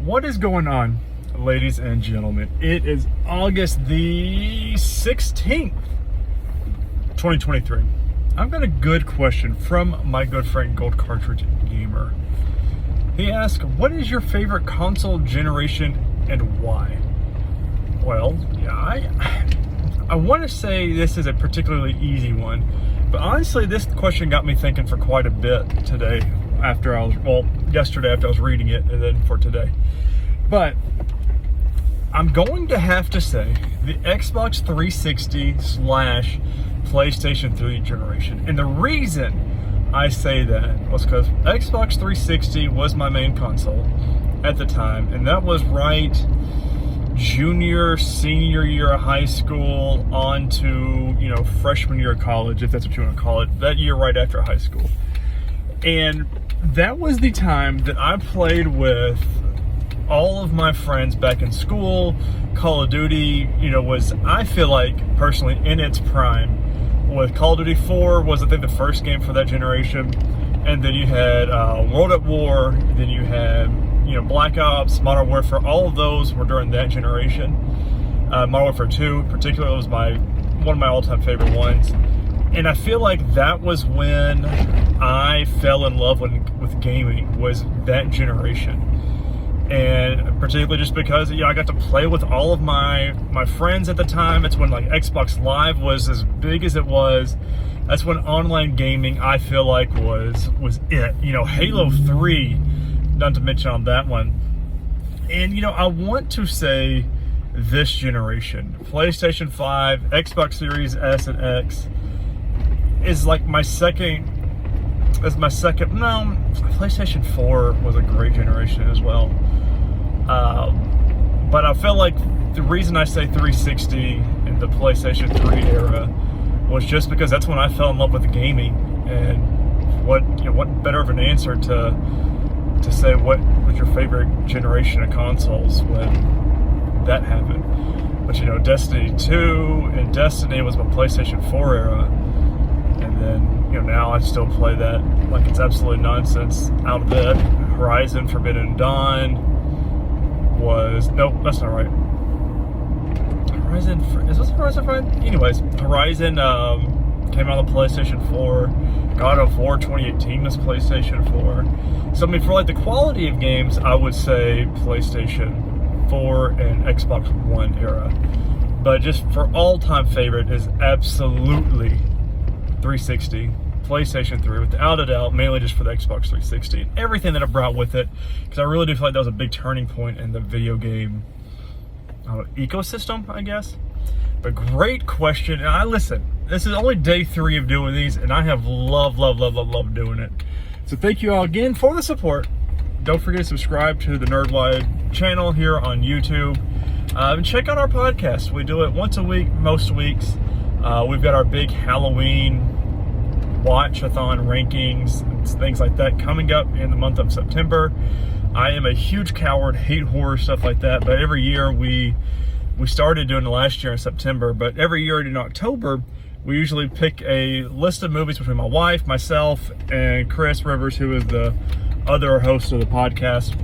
What is going on, ladies and gentlemen? It is August the 16th, 2023. I've got a good question from my good friend Gold Cartridge Gamer. He asked, what is your favorite console generation and why? Well, yeah, I want to say this is a particularly easy one, but honestly, this question got me thinking for quite a bit today yesterday after I was reading it, and then for today. But I'm going to have to say the Xbox 360 / PlayStation 3 generation. And the reason I say that was because Xbox 360 was my main console at the time, and that was right senior year of high school on to, freshman year of college, if that's what you want to call it, that year right after high school. And that was the time that I played with all of my friends back in school. Call of Duty, was, I feel like, personally, in its prime. With Call of Duty 4 was, I think, the first game for that generation. And then you had World at War, then you had, Black Ops, Modern Warfare. All of those were during that generation. Modern Warfare 2, in particular, was one of my all-time favorite ones. And I feel like that was when I fell in love with gaming, was that generation. And particularly just because, I got to play with all of my friends at the time. It's when Xbox Live was as big as it was. That's when online gaming, I feel like, was it. Halo 3, not to mention on that one. And, I want to say this generation, PlayStation 5, Xbox Series S and X, is my second. No, PlayStation 4 was a great generation as well. But I feel like the reason I say 360 and the PlayStation 3 era was just because that's when I fell in love with gaming. And what better of an answer to say what was your favorite generation of consoles when that happened. But Destiny 2 and Destiny was my PlayStation 4 era. And then, now I still play that like it's absolutely nonsense out of bed. Horizon Forbidden Dawn nope, that's not right. Is this Horizon Forbidden? Anyways, Horizon came out on the PlayStation 4. God of War 2018 was PlayStation 4. So, for the quality of games, I would say PlayStation 4 and Xbox One era. But just for all-time favorite is absolutely 360, PlayStation 3, without a doubt, mainly just for the Xbox 360 and everything that it brought with it, because I really do feel like that was a big turning point in the video game ecosystem, I guess. But great question, and listen, this is only day 3 of doing these, and I have loved doing it. So thank you all again for the support. Don't forget to subscribe to the Nerdwide channel here on YouTube, and check out our podcast. We do it once a week, most weeks. We've got our big Halloween watch-a-thon rankings and things like that coming up in the month of September. I am a huge coward, hate horror, stuff like that, but every year we started doing it last year in September, but every year in October we usually pick a list of movies between my wife, myself, and Chris Rivers, who is the other host of the podcast,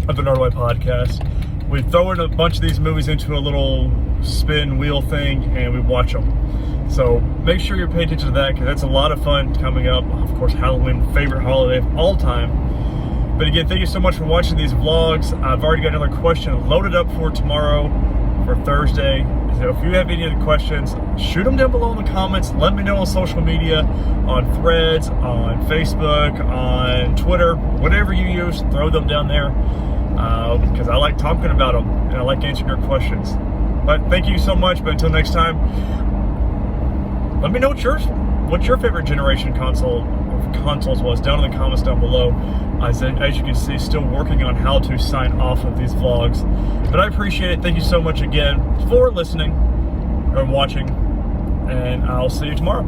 of the Nerdwide podcast. We throw in a bunch of these movies into a little spin wheel thing, and we watch them. So make sure you're paying attention to that, because that's a lot of fun coming up. Of course, Halloween, favorite holiday of all time. But again, thank you so much for watching these vlogs. I've already got another question loaded up for tomorrow, for Thursday. So if you have any other questions, shoot them down below in the comments. Let me know on social media, on Threads, on Facebook, on Twitter, whatever you use, throw them down there. Because I like talking about them, and I like answering your questions. But thank you so much. But until next time, let me know what your favorite generation consoles was down in the comments down below. As you can see, still working on how to sign off of these vlogs. But I appreciate it. Thank you so much again for listening and watching. And I'll see you tomorrow.